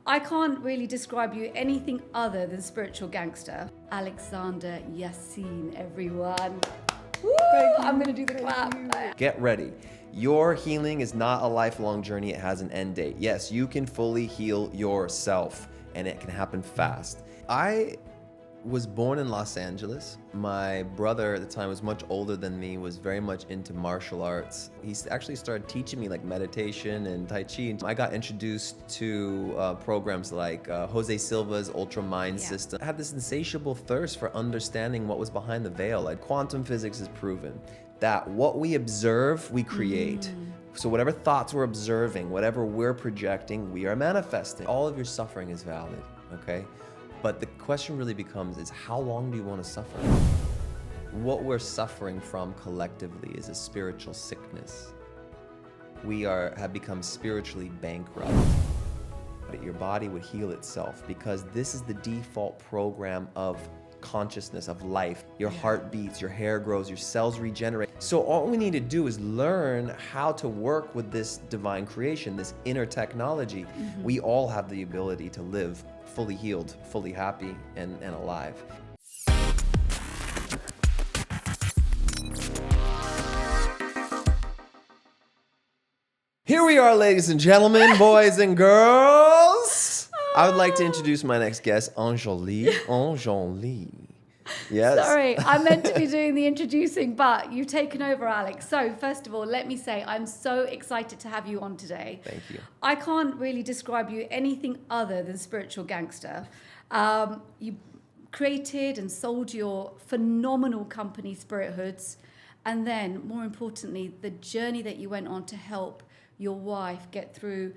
I can't really describe you anything other than spiritual gangster. Alexander Yasin, everyone. Woo! I'm gonna do the clap. Get ready. Your healing is not a lifelong journey. It has an end date. Yes, you can fully heal yourself, and it can happen fast. I was born in Los Angeles. My brother at the time was much older than me, was very much into martial arts. He actually started teaching me like meditation and Tai Chi. I got introduced to programs like Jose Silva's Ultra Mind System. I had this insatiable thirst for understanding what was behind the veil. Like quantum physics has proven that what we observe, we create. So whatever thoughts we're observing, whatever we're projecting, we are manifesting. All of your suffering is valid, okay? But the question really becomes is how long do you want to suffer? What we're suffering from collectively is a spiritual sickness. We have become spiritually bankrupt. But your body would heal itself because this is the default program of consciousness, of life. Your heart beats, your hair grows, your cells regenerate. So all we need to do is learn how to work with this divine creation, this inner technology. We all have the ability to live fully healed, fully happy, and alive. Here we are, ladies and gentlemen, boys and girls. I would like to introduce my next guest, Angelee. Angelee. Yes. Sorry, I meant to be doing the introducing, but you've taken over, Alex. So first of all, let me say I'm so excited to have you on today. Thank you. I can't really describe you anything other than spiritual gangster. You created and sold your phenomenal company, SpiritHoods, and then, more importantly, the journey that you went on to help your wife get through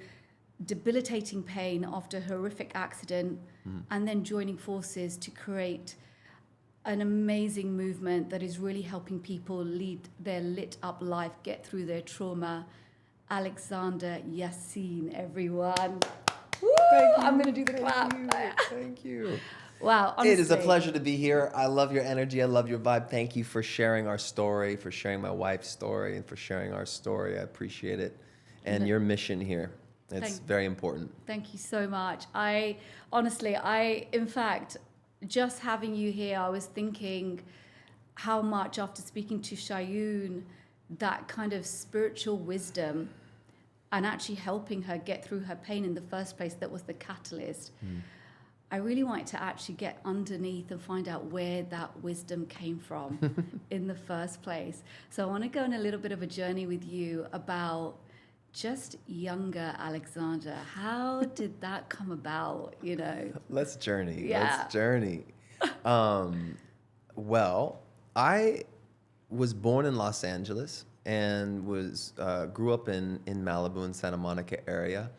debilitating pain after a horrific accident, and then joining forces to create an amazing movement that is really helping people lead their lit up life, get through their trauma. Alexander Yasin, everyone. Woo! I'm going to do the clap. Thank you. Wow, honestly. It is a pleasure to be here. I love your energy. I love your vibe. Thank you for sharing our story, for sharing my wife's story, and for sharing our story. I appreciate it. And your mission here. It's very important. Thank you so much. In fact, just having you here, I was thinking how much after speaking to Shayoon, that kind of spiritual wisdom and actually helping her get through her pain in the first place, that was the catalyst. I really wanted to actually get underneath and find out where that wisdom came from in the first place. So I want to go on a little bit of a journey with you about just younger Alexander. How did that come about, you know? Let's journey. Yeah. Let's journey. Well, I was born in Los Angeles and grew up in Malibu and Santa Monica area.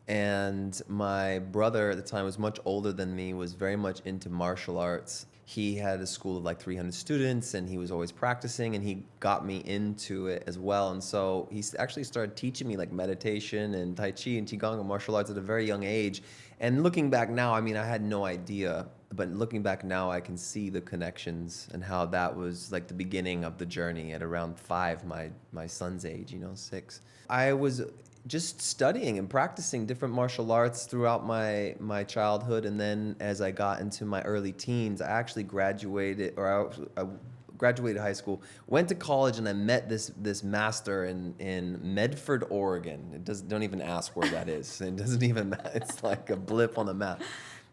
And my brother at the time was much older than me, was very much into martial arts. He had a school of like 300 students and he was always practicing, and he got me into it as well. And so he actually started teaching me like meditation and Tai Chi and Qigong and martial arts at a very young age. And looking back now, I mean, I had no idea, but looking back now, I can see the connections and how that was like the beginning of the journey at around 5, my son's age, 6. I was just studying and practicing different martial arts throughout my childhood, and then as I got into my early teens, I actually graduated high school, went to college, and I met this master in Medford, Oregon. Don't even ask where that is. It doesn't even. It's like a blip on the map.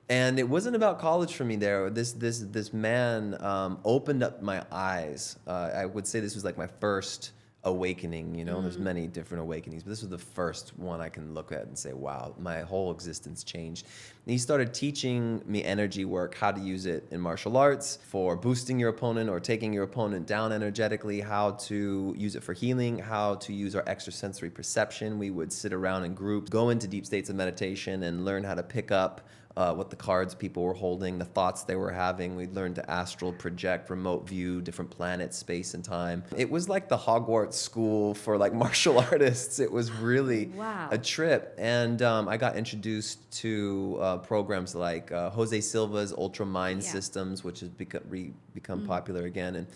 And it wasn't about college for me there. This man opened up my eyes. I would say this was like my first awakening, There's many different awakenings, but this was the first one I can look at and say, wow, my whole existence changed. And he started teaching me energy work, how to use it in martial arts for boosting your opponent or taking your opponent down energetically, how to use it for healing, how to use our extrasensory perception. We would sit around in groups, go into deep states of meditation and learn how to pick up what the cards people were holding, the thoughts they were having. We'd learn to astral project, remote view, different planets, space and time. It was like the Hogwarts school for like martial artists. It was really a trip. And I got introduced to programs like Jose Silva's Ultra Mind Systems, which has become popular again. And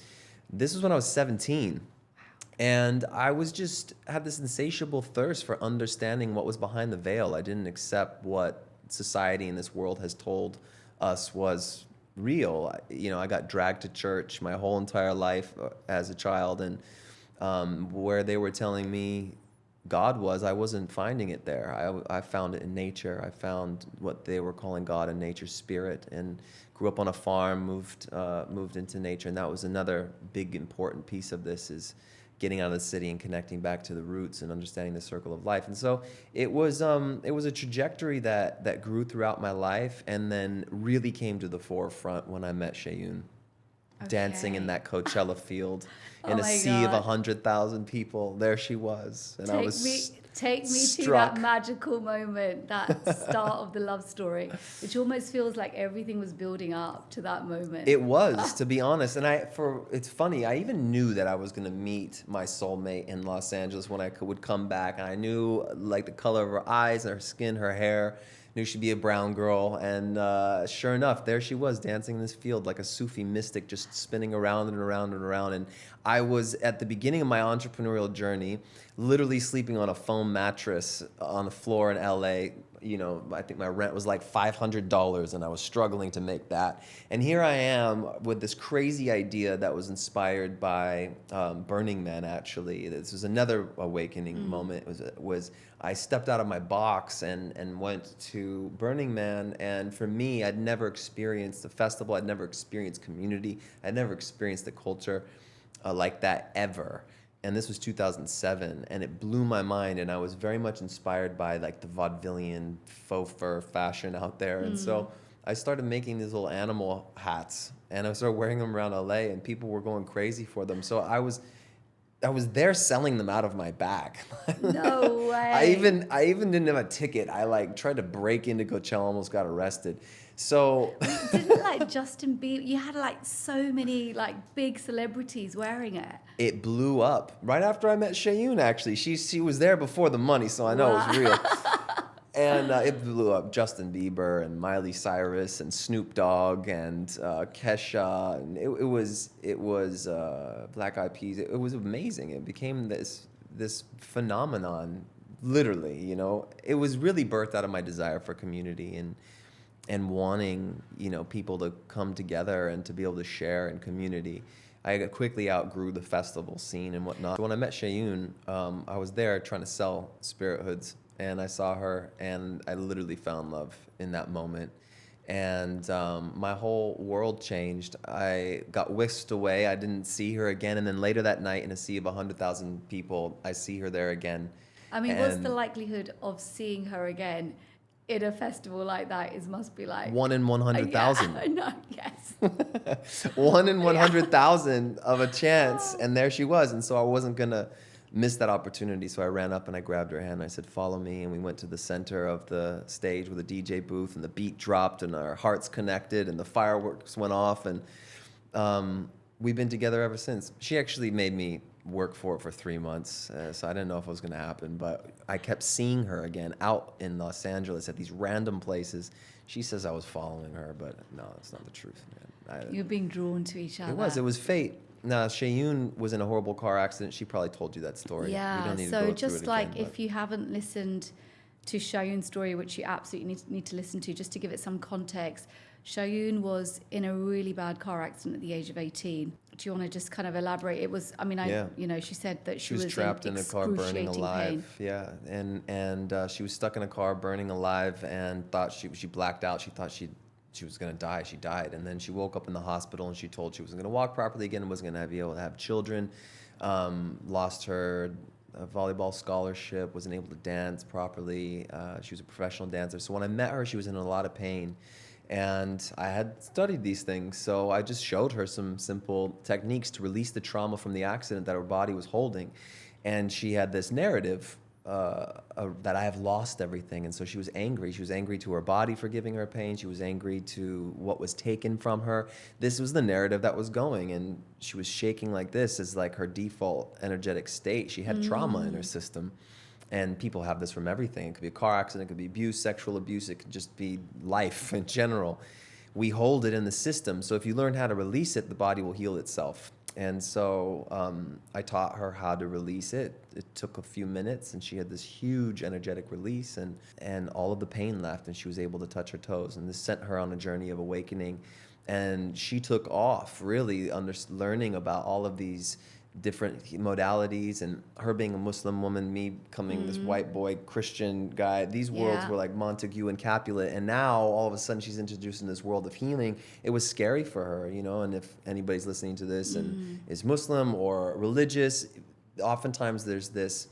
this was when I was 17. And I was had this insatiable thirst for understanding what was behind the veil. I didn't accept what society and this world has told us was real. I got dragged to church my whole entire life as a child, and where they were telling me God was, I wasn't finding it there. I found it in nature. I found what they were calling God in nature, spirit, and grew up on a farm, moved into nature, and that was another big important piece of this, is getting out of the city and connecting back to the roots and understanding the circle of life. And so it was a trajectory that grew throughout my life, and then really came to the forefront when I met Shayoon. Dancing in that Coachella field in a sea of 100,000 people. There she was, and I was Take me to that magical moment, that start of the love story, which almost feels like everything was building up to that moment. It was, to be honest. And it's funny, I even knew that I was going to meet my soulmate in Los Angeles when I would come back. And I knew, like, the color of her eyes and her skin, her hair, knew she'd be a brown girl. And sure enough, there she was, dancing in this field like a Sufi mystic, just spinning around and around and around. And I was, at the beginning of my entrepreneurial journey, literally sleeping on a foam mattress on the floor in LA. I think my rent was like $500, and I was struggling to make that. And here I am with this crazy idea that was inspired by Burning Man, actually. This was another awakening moment. Was I stepped out of my box and went to Burning Man. And for me, I'd never experienced the festival. I'd never experienced community. I'd never experienced the culture like that ever. And this was 2007, and it blew my mind, and I was very much inspired by, like, the vaudevillian faux-fur fashion out there. And so I started making these little animal hats, and I started wearing them around LA, and people were going crazy for them. So I was there selling them out of my bag. No way. I even didn't have a ticket. I tried to break into Coachella, almost got arrested. So didn't Justin Bieber, you had so many big celebrities wearing it. It blew up right after I met Shayoon, actually. She was there before the money, so I know it was real. And it blew up. Justin Bieber and Miley Cyrus and Snoop Dogg and Kesha, and it was Black Eyed Peas. It was amazing. It became this phenomenon, literally. It was really birthed out of my desire for community and wanting people to come together and to be able to share in community. I quickly outgrew the festival scene and whatnot. When I met Shayoon, I was there trying to sell SpiritHoods, and I saw her, and I literally found love in that moment. And my whole world changed. I got whisked away. I didn't see her again. And then later that night, in a sea of 100,000 people, I see her there again. I mean, what's the likelihood of seeing her again in a festival like that? Must be 1 in 100,000. Yeah, I know, yes. 1 in 100,000 of a chance, and there she was. And so I wasn't gonna miss that opportunity. So I ran up and I grabbed her hand and I said, "Follow me." And we went to the center of the stage with a DJ booth, and the beat dropped, and our hearts connected, and the fireworks went off, and we've been together ever since. She actually made me work for it for 3 months, so I didn't know if it was going to happen, but I kept seeing her again out in Los Angeles at these random places. She says I was following her, but no, that's not the truth, man. You're being drawn to each other. It was fate. Now, Shayoon was in a horrible car accident. She probably told you that story. Yeah, we don't need so to go just through it again, if you haven't listened to Shayoon's story, which you absolutely need to listen to, just to give it some context, Shayoon was in a really bad car accident at the age of 18. Do you want to just kind of elaborate? It was, she said that she was trapped in a car burning alive. Pain. Yeah, and she was stuck in a car burning alive and thought she blacked out. She thought she was going to die. She died, and then she woke up in the hospital and she told she wasn't going to walk properly again and wasn't going to be able to have children. Lost her volleyball scholarship, wasn't able to dance properly. She was a professional dancer. So when I met her, she was in a lot of pain. And I had studied these things, so I just showed her some simple techniques to release the trauma from the accident that her body was holding. And she had this narrative that I have lost everything. And so she was angry. She was angry to her body for giving her pain. She was angry to what was taken from her. This was the narrative that was going, and she was shaking like this as like her default energetic state. She had trauma in her system. And people have this from everything. It could be a car accident, it could be abuse, sexual abuse, it could just be life in general. We hold it in the system. So if you learn how to release it, the body will heal itself. And so I taught her how to release it. It took a few minutes, and she had this huge energetic release, and all of the pain left, and she was able to touch her toes. And this sent her on a journey of awakening. And she took off, really learning about all of these different modalities, and her being a Muslim woman, me becoming this white boy Christian guy. These worlds were like Montague and Capulet, and now all of a sudden she's introduced in this world of healing. It was scary for her, you know. And if anybody's listening to this and is Muslim or religious, oftentimes there's this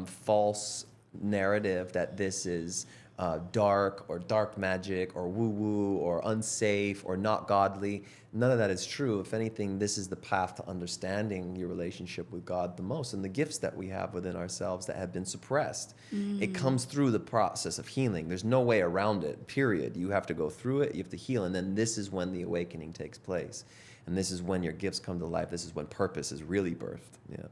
false narrative that this is dark or dark magic or woo-woo or unsafe or not godly. None of that is true. If anything, this is the path to understanding your relationship with God the most, and the gifts that we have within ourselves that have been suppressed. It comes through the process of healing. There's no way around it, period. You have to go through it, you have to heal, and then this is when the awakening takes place. And this is when your gifts come to life. This is when purpose is really birthed. Yeah.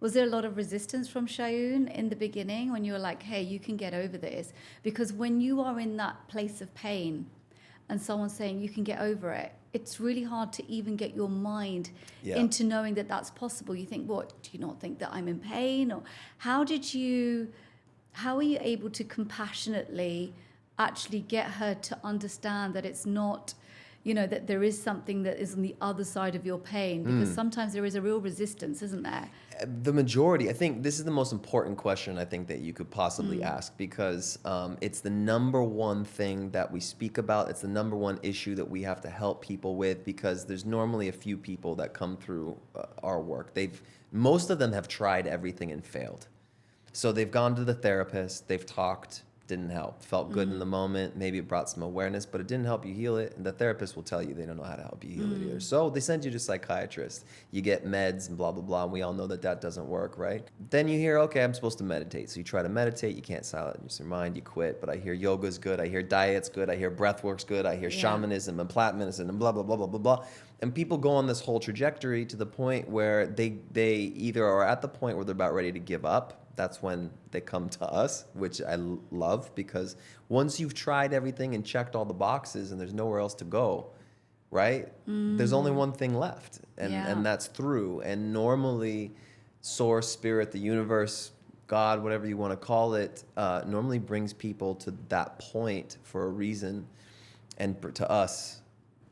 Was there a lot of resistance from Shayoon in the beginning when you were like, hey, you can get over this? Because when you are in that place of pain and someone's saying you can get over it, it's really hard to even get your mind into knowing that that's possible. You think, what, do you not think that I'm in pain? Or how are you able to compassionately actually get her to understand that it's not, you know, that there is something that is on the other side of your pain? Because sometimes there is a real resistance, isn't there? The majority, I think this is the most important question I think that you could possibly ask, because it's the number one thing that we speak about. It's the number one issue that we have to help people with, because there's normally a few people that come through our work. Most of them have tried everything and failed. So they've gone to the therapist, they've talked, didn't help. Felt good in the moment. Maybe it brought some awareness, but it didn't help you heal it. And the therapist will tell you they don't know how to help you heal it either. So they send you to psychiatrists. You get meds and blah, blah, blah. And we all know that that doesn't work, right? Then you hear, okay, I'm supposed to meditate. So you try to meditate. You can't silence your mind. You quit. But I hear yoga's good. I hear diet's good. I hear breathwork's good. I hear shamanism and plant medicine and blah, blah, blah, blah, blah, blah. And people go on this whole trajectory to the point where they either are at the point where they're about ready to give up. That's when they come to us, which I love, because once you've tried everything and checked all the boxes and there's nowhere else to go, right? There's only one thing left, and that's through. And normally, source, spirit, the universe, God, whatever you want to call it, normally brings people to that point for a reason, and to us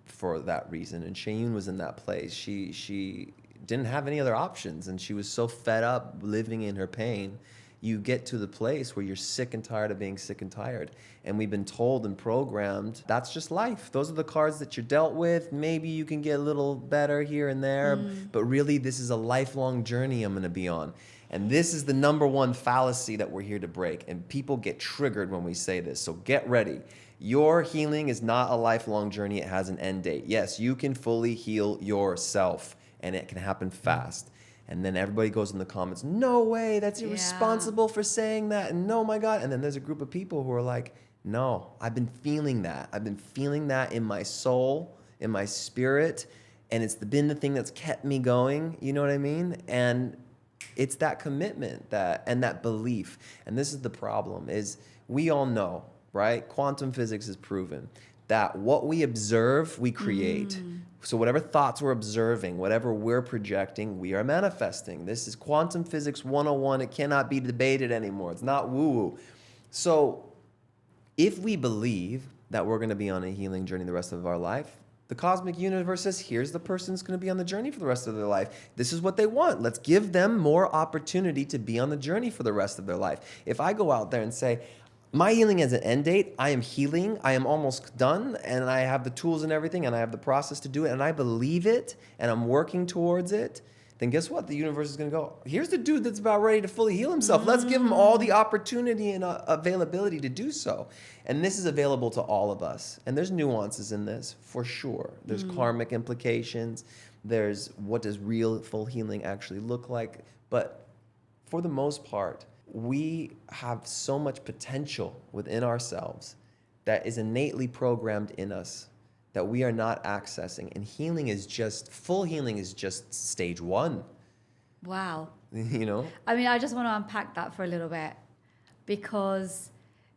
for that reason. And Shayoon was in that place. She didn't have any other options, and she was so fed up living in her pain. You get to the place where you're sick and tired of being sick and tired, and we've been told and programmed that's just life. Those are the cards that you're dealt with. Maybe you can get a little better here and there, but really this is a lifelong journey I'm going to be on. And this is the number one fallacy that we're here to break, and people get triggered when we say this, so get ready. Your healing is not a lifelong journey. It has an end date. Yes, you can fully heal yourself, and it can happen fast. And then everybody goes in the comments, no way, that's irresponsible for saying that, and no, my God. And then there's a group of people who are like, no, I've been feeling that. I've been feeling that in my soul, in my spirit, and it's been the thing that's kept me going, you know what I mean? And it's that commitment and that belief. And this is the problem, is we all know, right? Quantum physics has proven that what we observe, we create. So whatever thoughts we're observing, whatever we're projecting, we are manifesting. This is quantum physics 101. It cannot be debated anymore. It's not woo-woo. So if we believe that we're going to be on a healing journey the rest of our life, the cosmic universe says, here's the person who's going to be on the journey for the rest of their life. This is what they want. Let's give them more opportunity to be on the journey for the rest of their life. If I go out there and say, my healing has an end date, I am healing, I am almost done, and I have the tools and everything, and I have the process to do it, and I believe it, and I'm working towards it, then guess what? The universe is going to go, here's the dude that's about ready to fully heal himself. Let's give him all the opportunity and availability to do so. And this is available to all of us. And there's nuances in this, for sure. There's karmic implications. There's what does real full healing actually look like. But for the most part, we have so much potential within ourselves that is innately programmed in us that we are not accessing. And full healing is just stage one. Wow. You know? I mean, I just want to unpack that for a little bit, because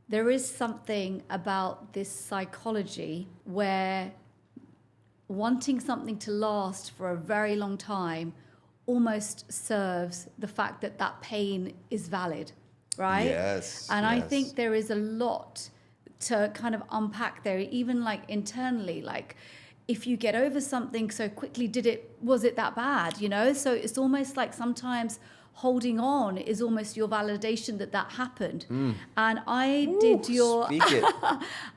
there is something about this psychology where wanting something to last for a very long time almost serves the fact that that pain is valid, right? Yes. And I yes. think there is a lot to kind of unpack there, even like internally, like if you get over something so quickly, was it that bad, you know? So it's almost like sometimes holding on is almost your validation that that happened. And I did your Speak it.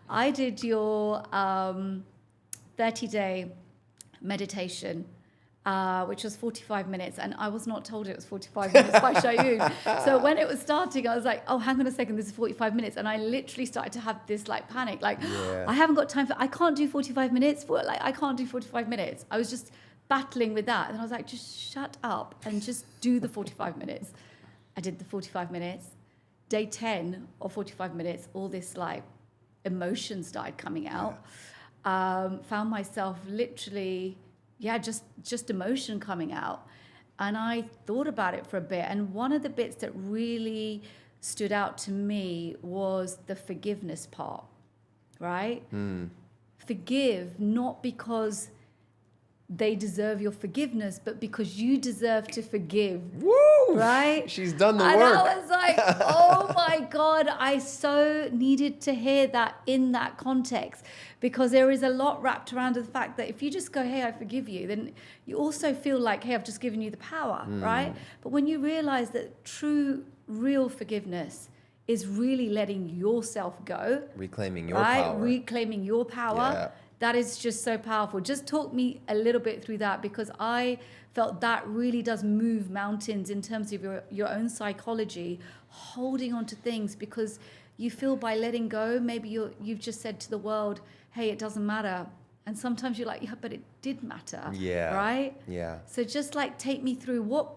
I did your 30-day meditation, which was 45 minutes, and I was not told it was 45 minutes by Shayoon. So when it was starting, I was like, oh, hang on a second, this is 45 minutes. And I literally started to have this like panic, like, Yeah. I haven't got time I can't do 45 minutes, I can't do 45 minutes. I was just battling with that. And I was like, just shut up and just do the 45 minutes. I did the 45 minutes. Day 10 or 45 minutes, all this like emotion started coming out. Found myself literally, just emotion coming out. And I thought about it for a bit. And one of the bits that really stood out to me was the forgiveness part, right? Forgive, not because they deserve your forgiveness, but because you deserve to forgive. Woo! Right? She's done the and work. I was like, oh my God, I so needed to hear that in that context, because there is a lot wrapped around the fact that if you just go, hey, I forgive you, then you also feel like, hey, I've just given you the power, right? But when you realize that true, real forgiveness is really letting yourself go. Reclaiming your right? power. Reclaiming your power. Yeah. That is just so powerful. Just talk me a little bit through that, because I felt that really does move mountains in terms of your own psychology, holding on to things, because you feel by letting go, maybe you've just said to the world, hey, it doesn't matter. And sometimes you're like, yeah, but it did matter. Yeah. Right? Yeah. So just like take me through what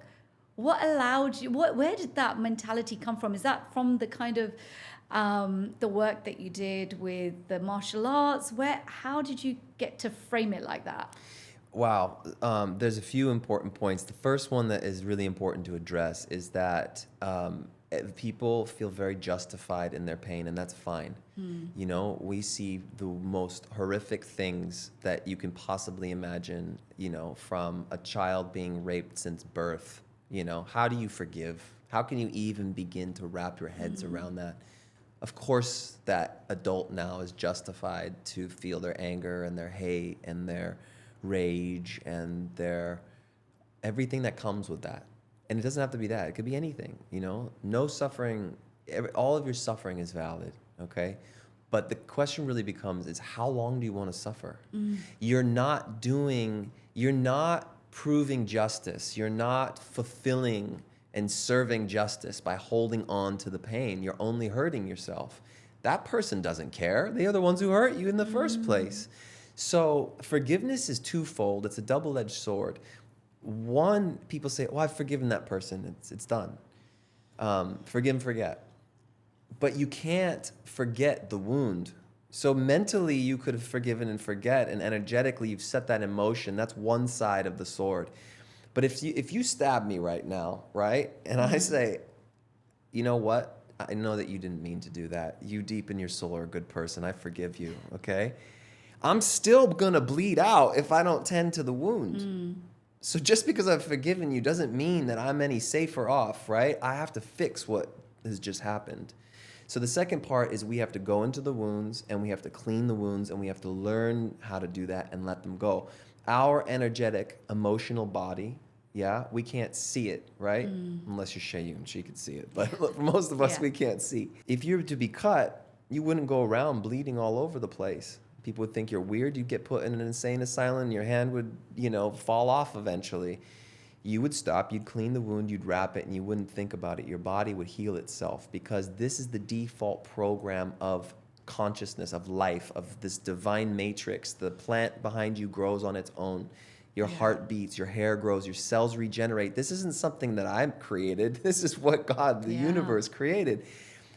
allowed you, where did that mentality come from? Is that from the kind of the work that you did with the martial arts? How did you get to frame it like that? Wow. There's a few important points. The first one that is really important to address is that people feel very justified in their pain, and that's fine. You know, we see the most horrific things that you can possibly imagine, you know, from a child being raped since birth. You know, how do you forgive? How can you even begin to wrap your heads around that? Of course, that adult now is justified to feel their anger and their hate and their rage and their everything that comes with that. And it doesn't have to be that. It could be anything, you know? No suffering, all of your suffering is valid, okay? But the question really becomes is how long do you want to suffer? You're not proving justice. You're not fulfilling and serving justice by holding on to the pain. You're only hurting yourself. That person doesn't care. They are the ones who hurt you in the first place. So forgiveness is twofold. It's a double-edged sword. One, people say, oh, I've forgiven that person. It's done. Forgive and forget. But you can't forget the wound. So mentally, you could have forgiven and forget, and energetically, you've set that in motion. That's one side of the sword. But if you stab me right now, right, and I say, you know what? I know that you didn't mean to do that. You deep in your soul are a good person. I forgive you, okay? I'm still going to bleed out if I don't tend to the wound. So just because I've forgiven you doesn't mean that I'm any safer off, right? I have to fix what has just happened. So the second part is we have to go into the wounds, and we have to clean the wounds, and we have to learn how to do that and let them go. Our energetic, emotional body, yeah, we can't see it, right? Unless you're Shayoon, she could see it. But for most of us, we can't see. If you were to be cut, you wouldn't go around bleeding all over the place. People would think you're weird. You'd get put in an insane asylum. Your hand would, you know, fall off eventually. You would stop, you'd clean the wound, you'd wrap it, and you wouldn't think about it. Your body would heal itself, because this is the default program of consciousness, of life, of this divine matrix. The plant behind you grows on its own. Your heart beats, your hair grows, your cells regenerate. This isn't something that I've created. This is what God, the universe, created.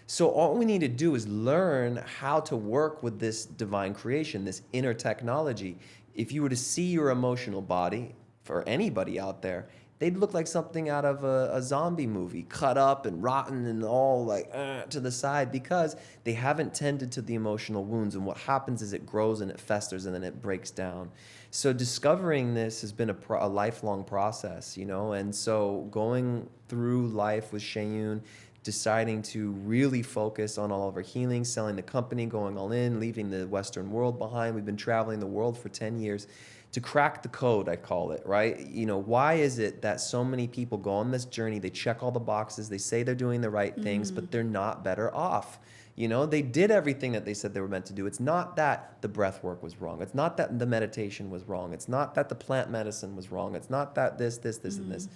So all we need to do is learn how to work with this divine creation, this inner technology. If you were to see your emotional body, for anybody out there, they'd look like something out of a zombie movie, cut up and rotten and all like to the side, because they haven't tended to the emotional wounds. And what happens is it grows and it festers and then it breaks down. So discovering this has been a lifelong process, you know. And so going through life with Shayoon, deciding to really focus on all of our healing, selling the company, going all in, leaving the Western world behind. We've been traveling the world for 10 years to crack the code, I call it, right? You know, why is it that so many people go on this journey, they check all the boxes, they say they're doing the right things, but they're not better off? You know, they did everything that they said they were meant to do. It's not that the breath work was wrong. It's not that the meditation was wrong. It's not that the plant medicine was wrong. It's not that this, and this.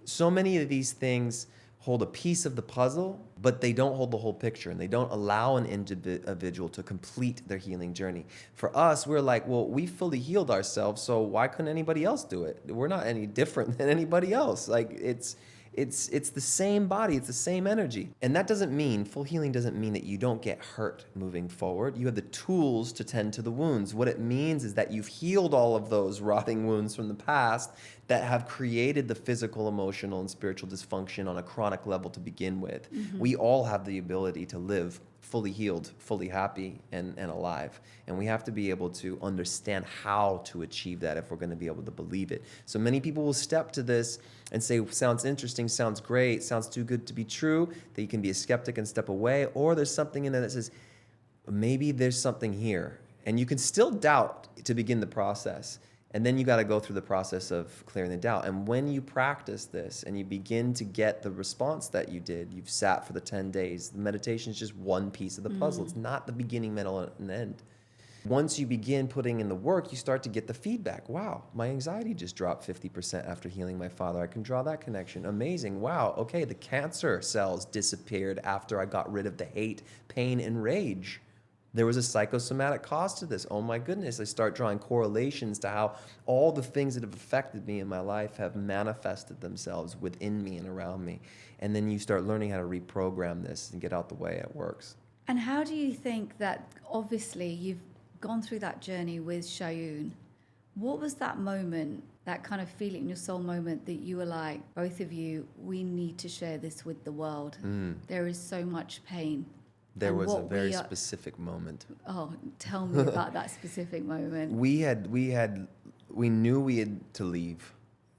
So many of these things hold a piece of the puzzle, but they don't hold the whole picture, and they don't allow an individual to complete their healing journey. For us, we're like, well, we fully healed ourselves, so why couldn't anybody else do it? We're not any different than anybody else. Like, it's the same body, it's the same energy. And that doesn't mean, full healing doesn't mean that you don't get hurt moving forward. You have the tools to tend to the wounds. What it means is that you've healed all of those rotting wounds from the past that have created the physical, emotional, and spiritual dysfunction on a chronic level to begin with. We all have the ability to live fully healed, fully happy, and alive. And we have to be able to understand how to achieve that if we're going to be able to believe it. So many people will step to this and say, sounds interesting, sounds great, sounds too good to be true, that you can be a skeptic and step away. Or there's something in there that says, maybe there's something here. And you can still doubt to begin the process. And then you got to go through the process of clearing the doubt. And when you practice this and you begin to get the response that you did, you've sat for the 10 days, the meditation is just one piece of the puzzle. It's not the beginning, middle, and end. Once you begin putting in the work, you start to get the feedback. Wow, my anxiety just dropped 50% after healing my father. I can draw that connection. Amazing. Wow, okay, the cancer cells disappeared after I got rid of the hate, pain, and rage. There was a psychosomatic cause to this. Oh my goodness. I start drawing correlations to how all the things that have affected me in my life have manifested themselves within me and around me. And then you start learning how to reprogram this and get out the way it works. And how do you think that, obviously, you've gone through that journey with Shayoon. What was that moment, that kind of feeling in your soul moment that you were like, both of you, we need to share this with the world. There is so much pain. There was a very specific moment. Oh, tell me about that specific moment. We knew we had to leave.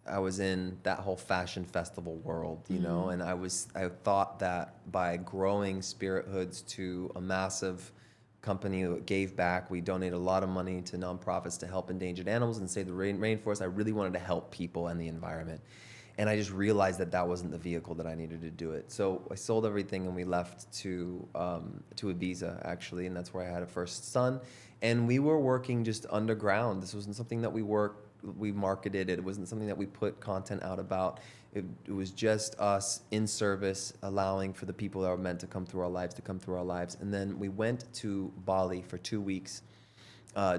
I was in that whole fashion festival world, you know, and I thought that by growing SpiritHoods to a massive company that gave back, we donated a lot of money to nonprofits to help endangered animals and save the rainforest. I really wanted to help people and the environment. And I just realized that that wasn't the vehicle that I needed to do it. So I sold everything and we left to Ibiza, actually, and that's where I had a first son. And we were working just underground. This wasn't something that we marketed. It wasn't something that we put content out about. It was just us in service, allowing for the people that were meant to come through our lives to come through our lives. And then we went to Bali for 2 weeks,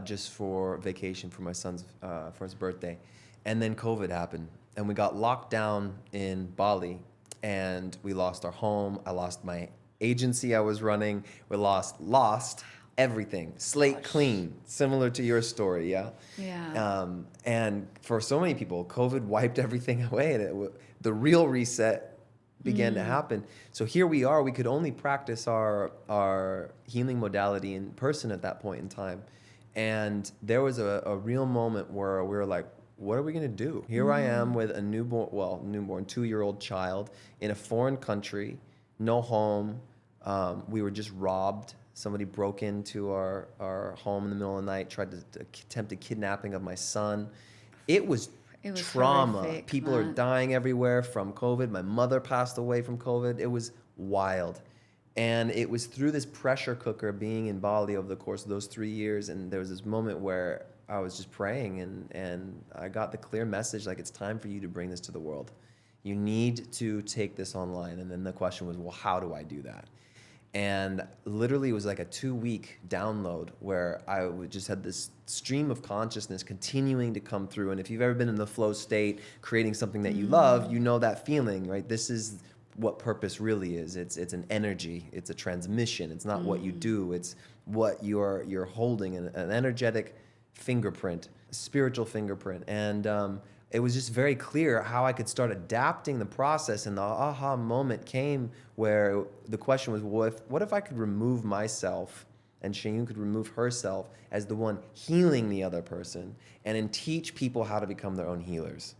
just for vacation for my son's for his birthday. And then COVID happened. And we got locked down in Bali, and we lost our home. I lost my agency I was running. We lost everything. Slate clean, similar to your story, yeah? Yeah. And for so many people, COVID wiped everything away, and the real reset began to happen. So here we are. We could only practice our healing modality in person at that point in time. And there was a real moment where we were like, what are we going to do? Here I am with a newborn 2-year-old child in a foreign country, no home. We were just robbed. Somebody broke into our home in the middle of the night, tried to attempt a kidnapping of my son. It was trauma. Horrific, People are dying everywhere from COVID. My mother passed away from COVID. It was wild. And it was through this pressure cooker being in Bali over the course of those 3 years. And there was this moment where I was just praying, and I got the clear message, like, it's time for you to bring this to the world. You need to take this online. And then the question was, well, how do I do that? And literally it was like a 2-week download where I just had this stream of consciousness continuing to come through. And if you've ever been in the flow state, creating something that you love, you know that feeling, right? This is what purpose really is. It's an energy. It's a transmission. It's not what you do. It's what you're holding, an energetic fingerprint, spiritual fingerprint. And it was just very clear how I could start adapting the process. And the aha moment came where the question was, what if I could remove myself and Shayoon could remove herself as the one healing the other person and then teach people how to become their own healers.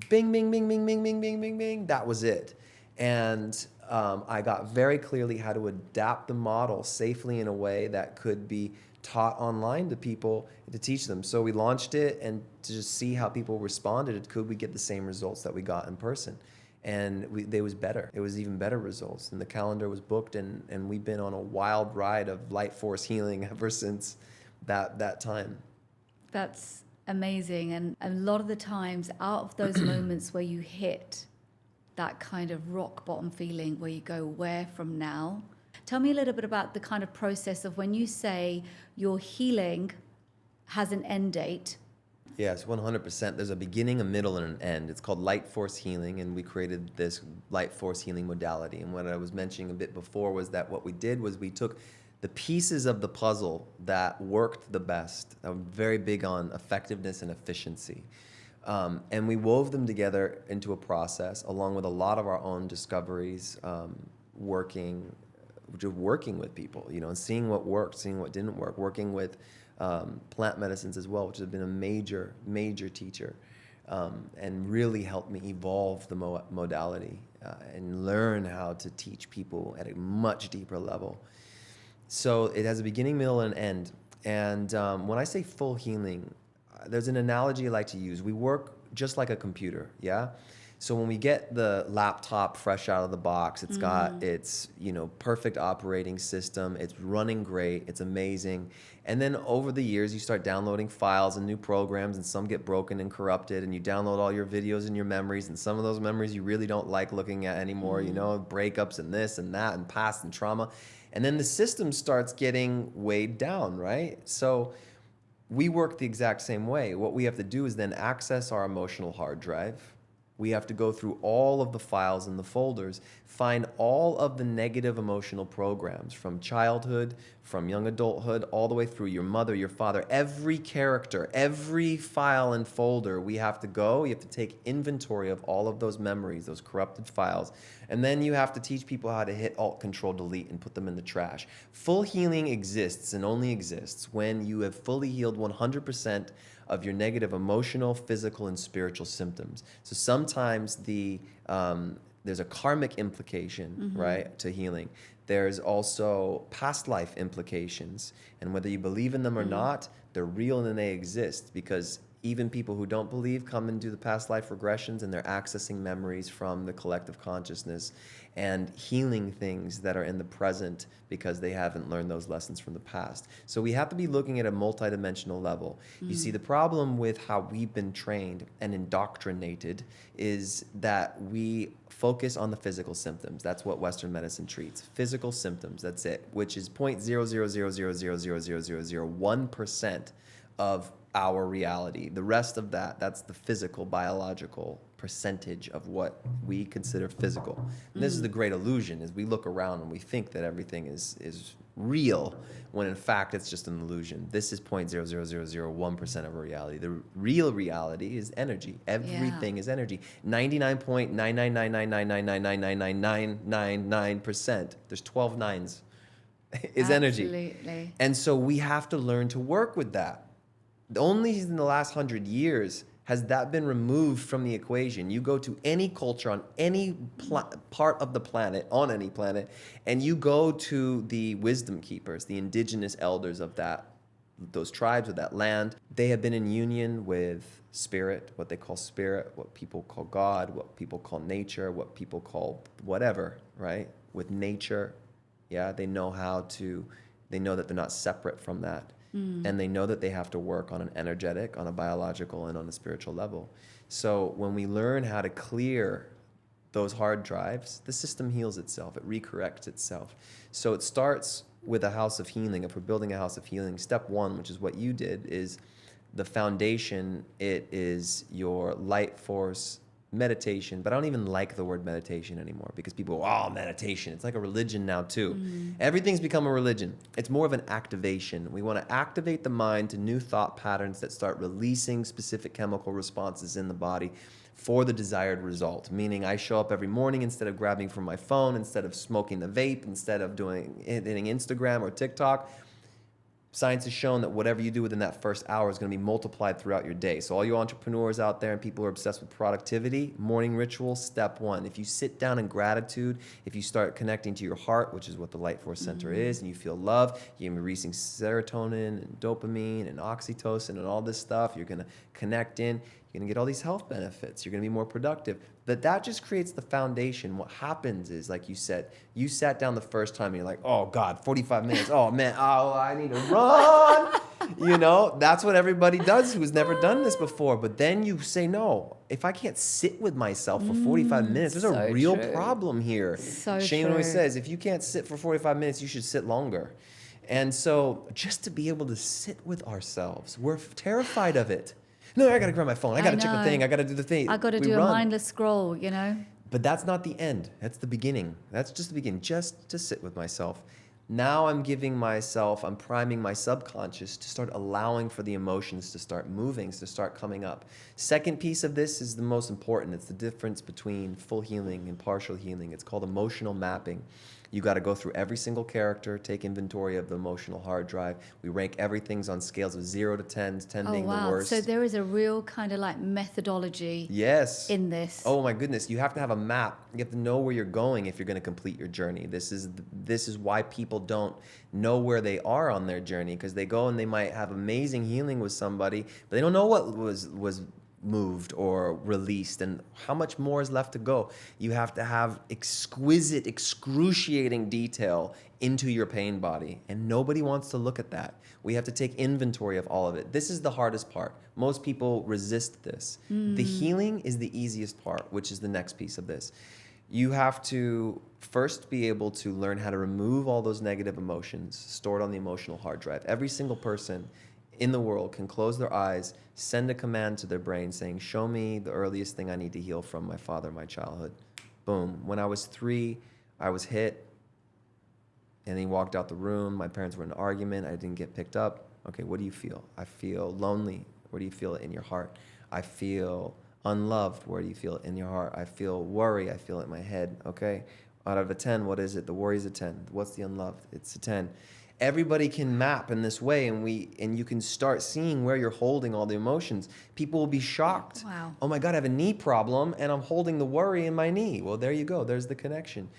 Bing, bing, bing, bing, bing, bing, bing, bing, bing. That was it. And I got very clearly how to adapt the model safely in a way that could be taught online to people to teach them. So we launched it, and to just see how people responded, could we get the same results that we got in person? And it was better. It was even better results. And the calendar was booked, and we've been on a wild ride of LightForce Healing ever since that time. That's amazing. And a lot of the times, out of those moments where you hit that kind of rock bottom feeling where you go, where from now? Tell me a little bit about the kind of process of when you say your healing has an end date. Yes, 100%. There's a beginning, a middle, and an end. It's called LightForce Healing, and we created this LightForce Healing Modality. And what I was mentioning a bit before was that what we did was we took the pieces of the puzzle that worked the best. I'm very big on effectiveness and efficiency. And we wove them together into a process, along with a lot of our own discoveries, working with people, and seeing what worked, seeing what didn't work, working with plant medicines as well, which has been a major, major teacher, and really helped me evolve the modality and learn how to teach people at a much deeper level. So it has a beginning, middle, and end. And when I say full healing, there's an analogy I like to use. We work just like a computer, yeah? So when we get the laptop fresh out of the box, it's got its, perfect operating system. It's running great. It's amazing. And then over the years, you start downloading files and new programs, and some get broken and corrupted, and you download all your videos and your memories, and some of those memories you really don't like looking at anymore, breakups and this and that and past and trauma. And then the system starts getting weighed down, right? So we work the exact same way. What we have to do is then access our emotional hard drive. We have to go through all of the files and the folders, find all of the negative emotional programs from childhood, from young adulthood, all the way through your mother, your father, every character, every file and folder. You have to take inventory of all of those memories, those corrupted files, and then you have to teach people how to hit Alt, Control, Delete and put them in the trash. Full healing exists and only exists when you have fully healed 100% of your negative emotional, physical, and spiritual symptoms. So sometimes there's a karmic implication, right, to healing. There's also past life implications. And whether you believe in them or not, they're real and they exist, because even people who don't believe come and do the past life regressions, and they're accessing memories from the collective consciousness and healing things that are in the present because they haven't learned those lessons from the past. So we have to be looking at a multidimensional level. You see, the problem with how we've been trained and indoctrinated is that we focus on the physical symptoms. That's what Western medicine treats. Physical symptoms, that's it, which is 0.000000001% of our reality. The rest of that's the physical, biological percentage of what we consider physical. And this is the great illusion, is we look around and we think that everything is real, when in fact it's just an illusion. This is 0.00001% of our reality. The real reality is energy. Everything is energy. 99.99999999999%. There's 12 nines is energy. Absolutely. And so we have to learn to work with that. Only in the last 100 years has that been removed from the equation. You go to any culture on any part of the planet, on any planet, and you go to the wisdom keepers, the indigenous elders of those tribes, of that land. They have been in union with spirit, what they call spirit, what people call God, what people call nature, what people call whatever, right? With nature, they know they know that they're not separate from that. And they know that they have to work on an energetic, on a biological, and on a spiritual level. So when we learn how to clear those hard drives, the system heals itself. It recorrects itself. So it starts with a house of healing. If we're building a house of healing, step one, which is what you did, is the foundation. It is your LightForce meditation, but I don't even like the word meditation anymore because people go, oh, meditation. It's like a religion now too. Everything's become a religion. It's more of an activation. We want to activate the mind to new thought patterns that start releasing specific chemical responses in the body for the desired result. Meaning I show up every morning instead of grabbing from my phone, instead of smoking the vape, instead of hitting Instagram or TikTok. Science has shown that whatever you do within that first hour is going to be multiplied throughout your day. So all you entrepreneurs out there and people who are obsessed with productivity, morning ritual, step one. If you sit down in gratitude, if you start connecting to your heart, which is what the LightForce Center is, and you feel love, you're releasing serotonin and dopamine and oxytocin and all this stuff. You're going to connect in. You're going to get all these health benefits. You're going to be more productive. But that just creates the foundation. What happens is, like you said, you sat down the first time and you're like, oh God, 45 minutes. Oh man, oh, I need to run. You know, that's what everybody does who's never done this before. But then you say, no, if I can't sit with myself for 45 minutes, there's a real problem here. Shayoon always says, if you can't sit for 45 minutes, you should sit longer. And so just to be able to sit with ourselves, we're terrified of it. No, I got to grab my phone. I got to check the thing. I got to do the thing. I got to do a mindless scroll, you know? But that's not the end. That's the beginning. That's just the beginning, just to sit with myself. Now I'm priming my subconscious to start allowing for the emotions to start moving, to start coming up. Second piece of this is the most important. It's the difference between full healing and partial healing. It's called emotional mapping. You got to go through every single character, take inventory of the emotional hard drive. We rank everything on scales of 0 to 10, 10 being the worst. So there is a real kind of like methodology in this. Oh my goodness. You have to have a map. You have to know where you're going if you're going to complete your journey. This is why people don't know where they are on their journey, because they go and they might have amazing healing with somebody, but they don't know what was moved or released and how much more is left to go. You have to have exquisite, excruciating detail into your pain body, and nobody wants to look at that. We have to take inventory of all of it. This is the hardest part. Most people resist this. The healing is the easiest part, which is the next piece of this. You have to first be able to learn how to remove all those negative emotions stored on the emotional hard drive. Every single person in the world can close their eyes, send a command to their brain saying, show me the earliest thing I need to heal from my father, my childhood. Boom. When I was 3, I was hit, and he walked out the room. My parents were in an argument. I didn't get picked up. Okay, what do you feel? I feel lonely. Where do you feel it in your heart? I feel unloved. Where do you feel it in your heart? I feel worry. I feel it in my head. Okay, out of a 10, what is it? The worry is a 10. What's the unloved? It's a 10. Everybody can map in this way, and you can start seeing where you're holding all the emotions. People will be shocked. Wow. Oh my God, I have a knee problem, and I'm holding the worry in my knee. Well, there you go. There's the connection.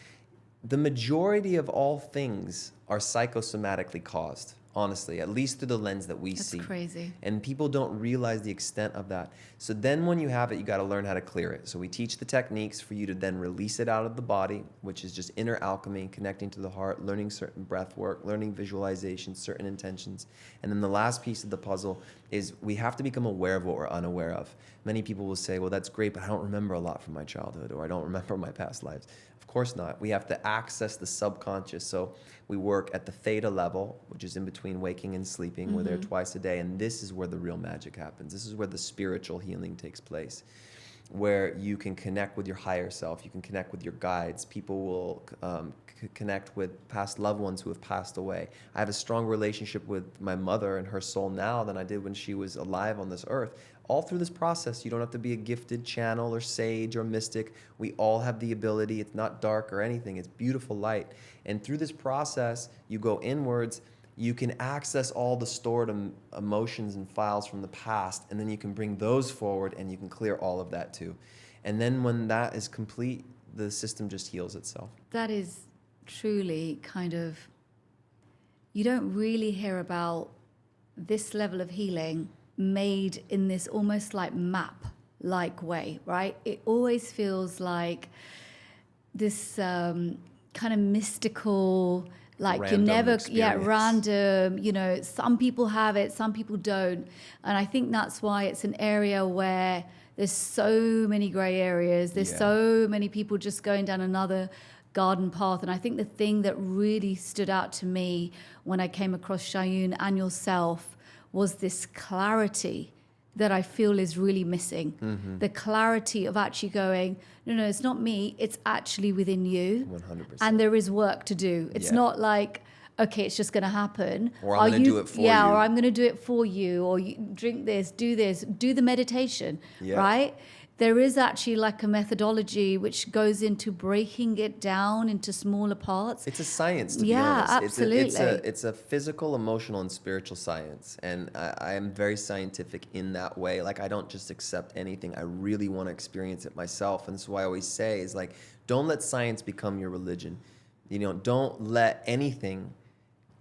The majority of all things are psychosomatically caused, honestly, at least through the lens that we see. That's crazy. And people don't realize the extent of that. So then when you have it, you got to learn how to clear it. So we teach the techniques for you to then release it out of the body, which is just inner alchemy, connecting to the heart, learning certain breath work, learning visualization, certain intentions. And then the last piece of the puzzle is we have to become aware of what we're unaware of. Many people will say, well, that's great, but I don't remember a lot from my childhood, or I don't remember my past lives. Of course not. We have to access the subconscious. So we work at the theta level, which is in between waking and sleeping. We're there twice a day, and this is where the real magic happens. This is where the spiritual healing takes place, where you can connect with your higher self. You can connect with your guides. People will connect with past loved ones who have passed away. I have a strong relationship with my mother and her soul now than I did when she was alive on this earth. All through this process, you don't have to be a gifted channel or sage or mystic. We all have the ability. It's not dark or anything. It's beautiful light. And through this process, you go inwards. You can access all the stored emotions and files from the past, and then you can bring those forward, and you can clear all of that too. And then when that is complete, the system just heals itself. That is truly kind of, you don't really hear about this level of healing made in this almost like map-like way, right? It always feels like this kind of mystical, like random you never, experience. Random, you know, some people have it, some people don't. And I think that's why it's an area where there's so many gray areas. There's so many people just going down another garden path. And I think the thing that really stood out to me when I came across Shayoon and yourself was this clarity that I feel is really missing. The clarity of actually going, no, it's not me. It's actually within you. 100%. And there is work to do. It's Yeah. not like, okay, it's just going to happen. Or I'm going to do it for you. Yeah, or I'm going to do it for you. Or you drink this, do the meditation, right? There is actually like a methodology which goes into breaking it down into smaller parts. It's a science, to be honest. Absolutely. It's a physical, emotional, and spiritual science. And I am very scientific in that way. Like, I don't just accept anything. I really want to experience it myself. And that's why I always say is like, don't let science become your religion. You know, don't let anything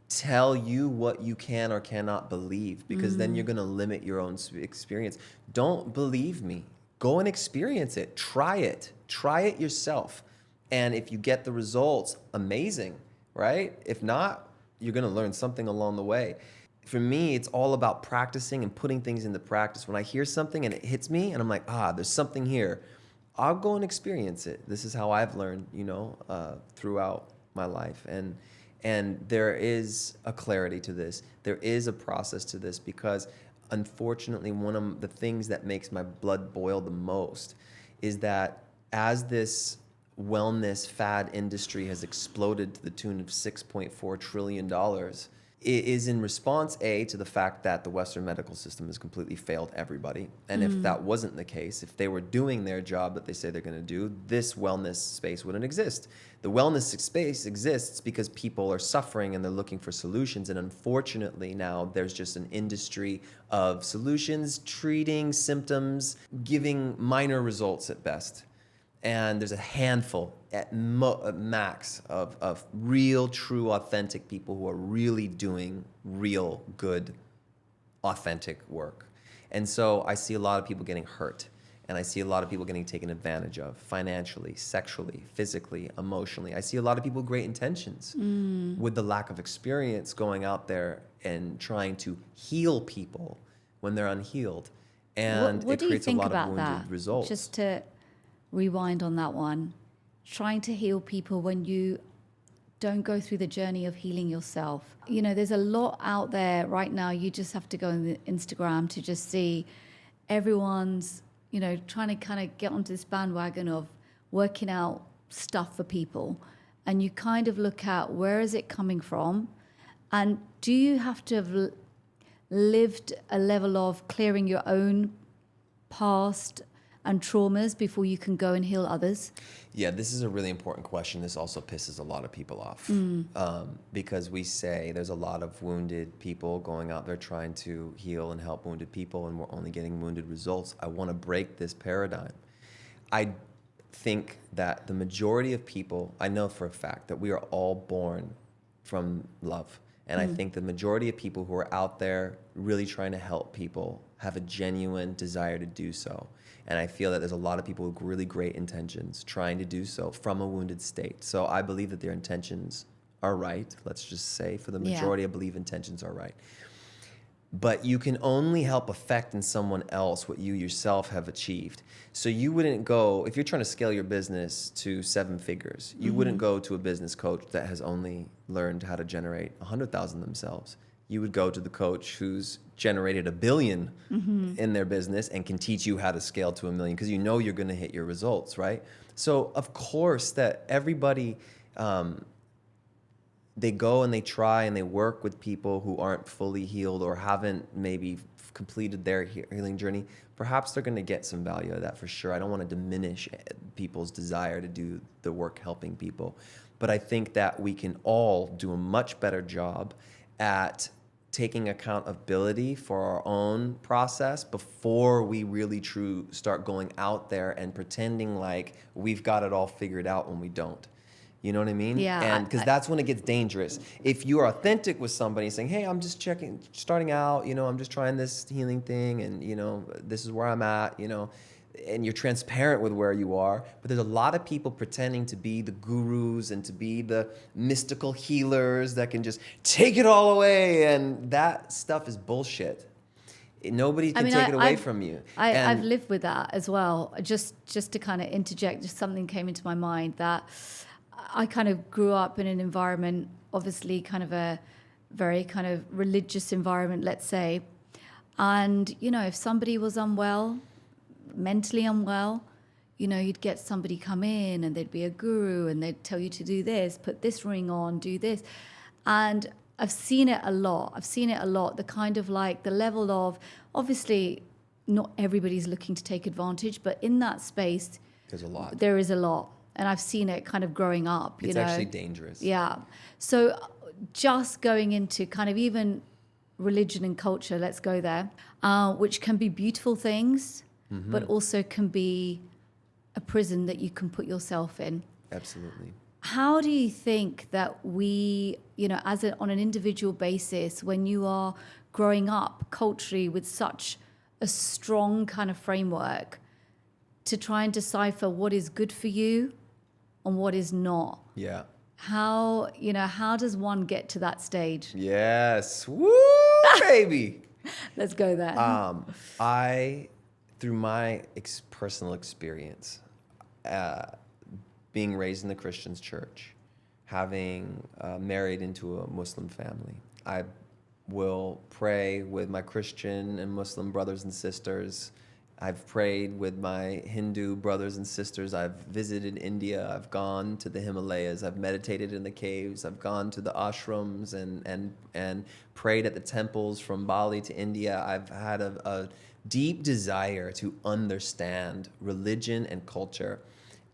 tell you what you can or cannot believe, because then you're going to limit your own experience. Don't believe me. Go and experience it. Try it. Try it yourself. And if you get the results, amazing, right? If not, you're going to learn something along the way. For me, it's all about practicing and putting things into practice. When I hear something and it hits me and I'm like, there's something here, I'll go and experience it. This is how I've learned, throughout my life. And there is a clarity to this. There is a process to this, because unfortunately, one of the things that makes my blood boil the most is that as this wellness fad industry has exploded to the tune of $6.4 trillion, it is in response, A, to the fact that the Western medical system has completely failed everybody. And if that wasn't the case, if they were doing their job that they say they're going to do, this wellness space wouldn't exist. The wellness space exists because people are suffering and they're looking for solutions. And unfortunately, now there's just an industry of solutions, treating symptoms, giving minor results at best. And there's a handful at max of real, true, authentic people who are really doing real, good, authentic work. And so I see a lot of people getting hurt. And I see a lot of people getting taken advantage of financially, sexually, physically, emotionally. I see a lot of people with great intentions with the lack of experience going out there and trying to heal people when they're unhealed. And what it creates a lot of wounded that? results. Just to rewind on that one, trying to heal people when you don't go through the journey of healing yourself. You know, there's a lot out there right now. You just have to go on the Instagram to just see everyone's, trying to kind of get onto this bandwagon of working out stuff for people. And you kind of look at, where is it coming from? And do you have to have lived a level of clearing your own past and traumas before you can go and heal others? Yeah, this is a really important question. This also pisses a lot of people off because we say there's a lot of wounded people going out there trying to heal and help wounded people, and we're only getting wounded results. I want to break this paradigm. I think that the majority of people, I know for a fact that we are all born from love. And I think the majority of people who are out there really trying to help people have a genuine desire to do so. And I feel that there's a lot of people with really great intentions trying to do so from a wounded state. So I believe that their intentions are right. Let's just say for the majority, I believe intentions are right. But you can only help affect in someone else what you yourself have achieved. So you wouldn't go, if you're trying to scale your business to 7 figures, you wouldn't go to a business coach that has only learned how to generate 100,000 themselves. You would go to the coach who's generated $1 billion in their business and can teach you how to scale to $1 million, because you know you're going to hit your results, right? So of course that everybody, they go and they try and they work with people who aren't fully healed or haven't maybe completed their healing journey. Perhaps they're going to get some value out of that for sure. I don't want to diminish people's desire to do the work helping people. But I think that we can all do a much better job at taking accountability for our own process before we really start going out there and pretending like we've got it all figured out when we don't. You know what I mean? Yeah. And because that's when it gets dangerous. If you're authentic with somebody saying, hey, I'm just starting out, I'm just trying this healing thing, and, this is where I'm at, and you're transparent with where you are. But there's a lot of people pretending to be the gurus and to be the mystical healers that can just take it all away. And that stuff is bullshit. Nobody can take it away from you. I've lived with that as well. Just to kind of interject, just something came into my mind that I kind of grew up in an environment, obviously kind of a very kind of religious environment, let's say. And, you know, if somebody was unwell, mentally unwell, you know, you'd get somebody come in and they'd be a guru and they'd tell you to do this, put this ring on, do this. And I've seen it a lot. The kind of like the level of, obviously, not everybody's looking to take advantage, but in that space, there is a lot. And I've seen it kind of growing up, you know. It's actually dangerous. Yeah. So just going into kind of even religion and culture, let's go there, which can be beautiful things, but also can be a prison that you can put yourself in. Absolutely. How do you think that we, you know, on an individual basis, when you are growing up culturally with such a strong kind of framework to try and decipher what is good for you and what is not? Yeah. How does one get to that stage? Yes. Woo, baby. Let's go there. Through my personal experience, being raised in the Christian church, having married into a Muslim family, I will pray with my Christian and Muslim brothers and sisters. I've prayed with my Hindu brothers and sisters. I've visited India. I've gone to the Himalayas. I've meditated in the caves. I've gone to the ashrams and prayed at the temples from Bali to India. I've had a deep desire to understand religion and culture.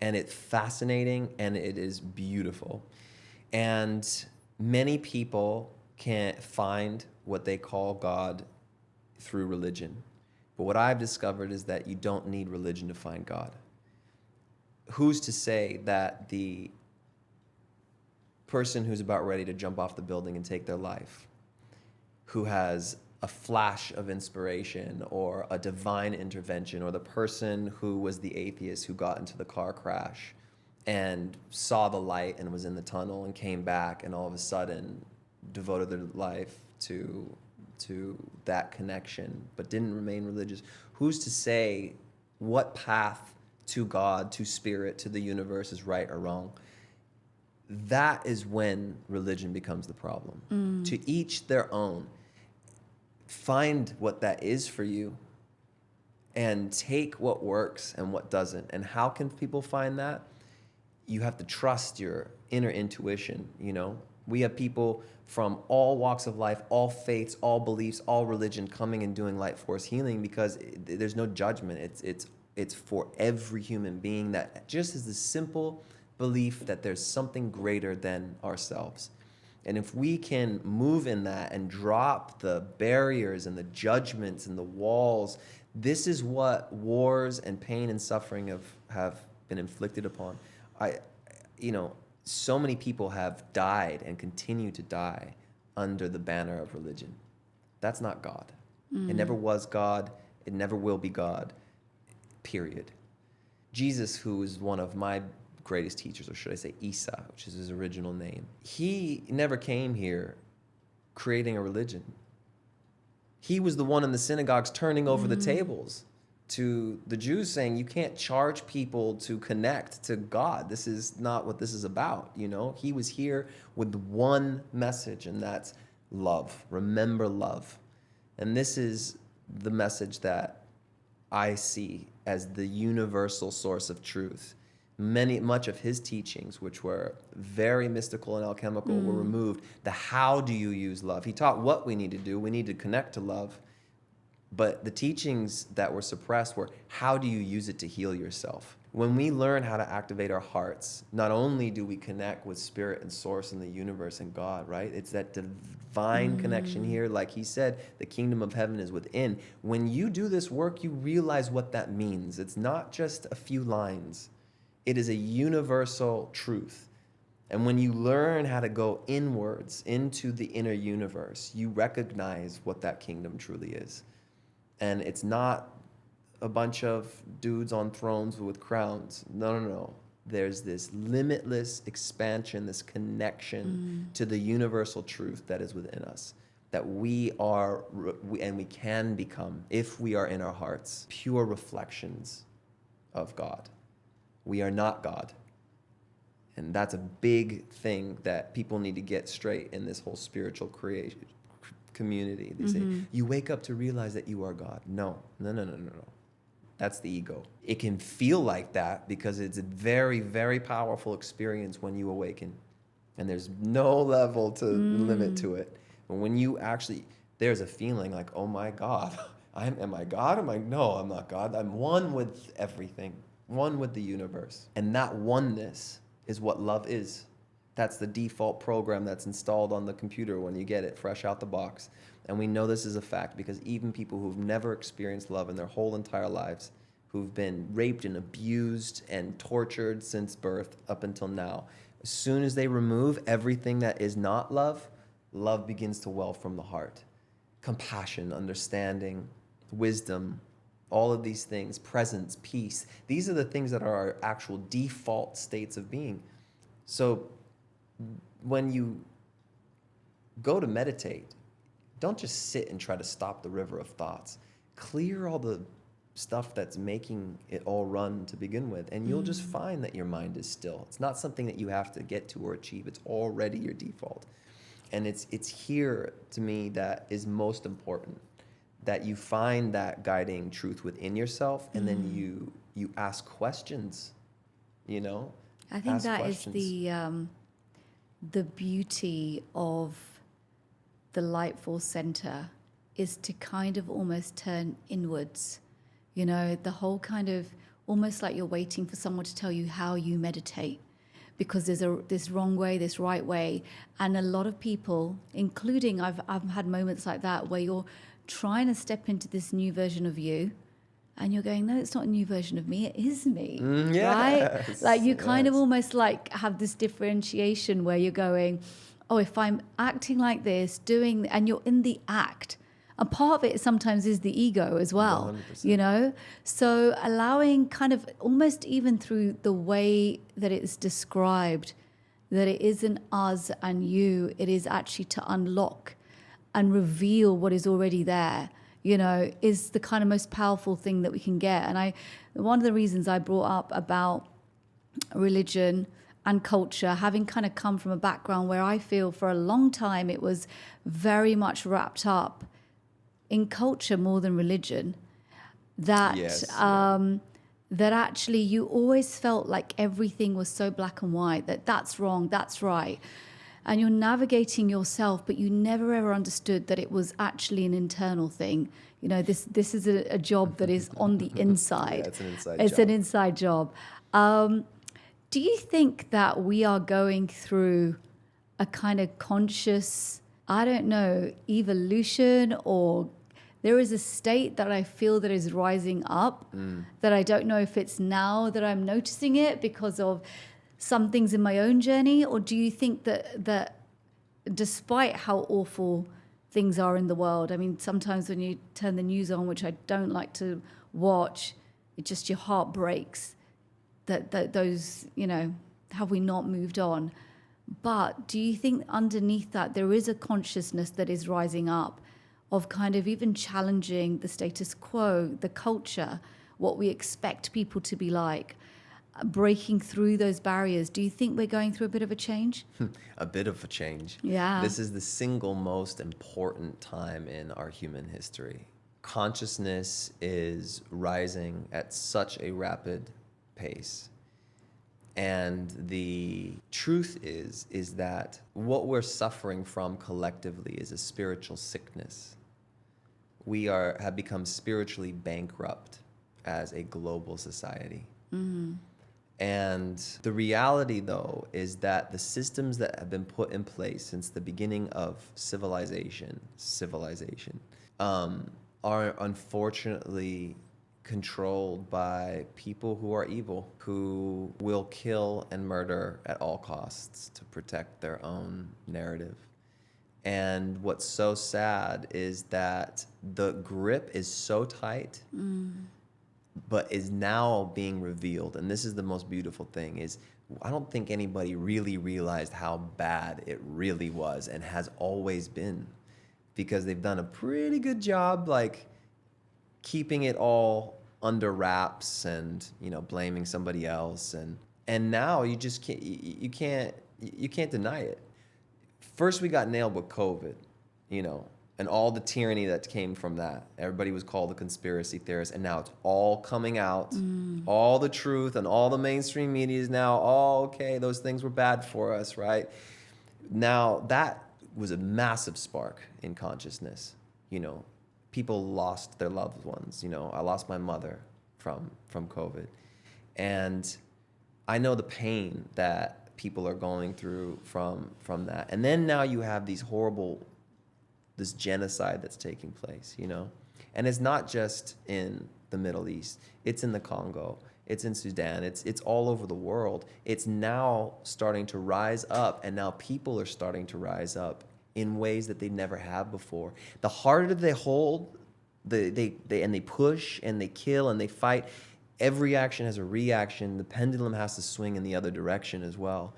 And it's fascinating and it is beautiful. And many people can't find what they call God through religion. But what I've discovered is that you don't need religion to find God. Who's to say that the person who's about ready to jump off the building and take their life, who has a flash of inspiration or a divine intervention, or the person who was the atheist who got into the car crash and saw the light and was in the tunnel and came back and all of a sudden devoted their life to that connection, but didn't remain religious. Who's to say what path to God, to spirit, to the universe is right or wrong? That is when religion becomes the problem. To each their own. Find what that is for you and take what works and what doesn't. And how can people find that? You have to trust your inner intuition, you know? We have people from all walks of life, all faiths, all beliefs, all religion coming and doing LightForce Healing because there's no judgment. It's for every human being that just is the simple belief that there's something greater than ourselves. And if we can move in that and drop the barriers and the judgments and the walls, this is what wars and pain and suffering have been inflicted upon. So many people have died and continue to die under the banner of religion. That's not God. It never was God. It never will be God, period. Jesus, who is one of my greatest teachers, or should I say Isa, which is his original name, he never came here creating a religion. He was the one in the synagogues turning over the tables to the Jews, saying you can't charge people to connect to God. This is not what this is about, you know? He was here with one message, and that's love. Remember love. And this is the message that I see as the universal source of truth. Much of his teachings, which were very mystical and alchemical, were removed. The how do you use love? He taught what we need to do. We need to connect to love. But the teachings that were suppressed were, how do you use it to heal yourself? When we learn how to activate our hearts, not only do we connect with spirit and source and the universe and God, right? It's that divine connection here. Like he said, the kingdom of heaven is within. When you do this work, you realize what that means. It's not just a few lines. It is a universal truth. And when you learn how to go inwards into the inner universe, you recognize what that kingdom truly is. And it's not a bunch of dudes on thrones with crowns. No. There's this limitless expansion, this connection to the universal truth that is within us, that we are, and we can become, if we are in our hearts, pure reflections of God. We are not God. And that's a big thing that people need to get straight in this whole spiritual community. They say, you wake up to realize that you are God. No. That's the ego. It can feel like that because it's a very, very powerful experience when you awaken. And there's no level to limit to it. But when you actually, there's a feeling like, oh my God, am I God? No, I'm not God. I'm one with everything, one with the universe. And that oneness is what love is. That's the default program that's installed on the computer when you get it fresh out the box. And we know this is a fact because even people who've never experienced love in their whole entire lives, who've been raped and abused and tortured since birth up until now, as soon as they remove everything that is not love, love begins to well from the heart. Compassion, understanding, wisdom, all of these things, presence, peace. These are the things that are our actual default states of being. So when you go to meditate, don't just sit and try to stop the river of thoughts. Clear all the stuff that's making it all run to begin with, and you'll just find that your mind is still. It's not something that you have to get to or achieve. It's already your default. And it's here, to me, that is most important, that you find that guiding truth within yourself, and then you ask questions, you know? I think that is the beauty of the LightForce Center, is to kind of almost turn inwards. You know, the whole kind of almost like you're waiting for someone to tell you how you meditate, because there's this wrong way, this right way. And a lot of people, including I've had moments like that where you're trying to step into this new version of you, and you're going, no, it's not a new version of me, it is me, right? Like you kind of almost like have this differentiation where you're going, oh, if I'm acting like this, and you're in the act. And part of it sometimes is the ego as well, 100%. You know? So allowing kind of almost even through the way that it's described, that it isn't us and you, it is actually to unlock and reveal what is already there, you know, is the kind of most powerful thing that we can get. And one of the reasons I brought up about religion and culture, having kind of come from a background where I feel for a long time it was very much wrapped up in culture more than religion, that that actually you always felt like everything was so black and white, that's wrong, that's right. And you're navigating yourself, but you never ever understood that it was actually an internal thing. You know, this is a job that is on the inside. It's an inside job. It's an inside job. Do you think that we are going through a kind of conscious, I don't know, evolution, or there is a state that I feel that is rising up that I don't know if it's now that I'm noticing it because of some things in my own journey? Or do you think that despite how awful things are in the world, I mean, sometimes when you turn the news on, which I don't like to watch, it just, your heart breaks that those, you know, have we not moved on? But do you think underneath that there is a consciousness that is rising up of kind of even challenging the status quo, the culture, what we expect people to be like, breaking through those barriers? Do you think we're going through a bit of a change? A bit of a change. Yeah. This is the single most important time in our human history. Consciousness is rising at such a rapid pace. And the truth is that what we're suffering from collectively is a spiritual sickness. We have become spiritually bankrupt as a global society. And the reality, though, is that the systems that have been put in place since the beginning of civilization, are unfortunately controlled by people who are evil, who will kill and murder at all costs to protect their own narrative. And what's so sad is that the grip is so tight, but is now being revealed. And this is the most beautiful thing, is I don't think anybody really realized how bad it really was and has always been, because they've done a pretty good job, like, keeping it all under wraps and, you know, blaming somebody else. And now you just can't deny it. First we got nailed with COVID, you know, and all the tyranny that came from that. Everybody was called a conspiracy theorist, and now it's all coming out. All the truth, and all the mainstream media is now, oh, okay, those things were bad for us, right? Now, that was a massive spark in consciousness. You know, people lost their loved ones. You know, I lost my mother from COVID. And I know the pain that people are going through from that. And then now you have this genocide that's taking place, you know? And it's not just in the Middle East. It's in the Congo. It's in Sudan. It's all over the world. It's now starting to rise up, and now people are starting to rise up in ways that they never have before. The harder they hold, they push and they kill and they fight. Every action has a reaction. The pendulum has to swing in the other direction as well.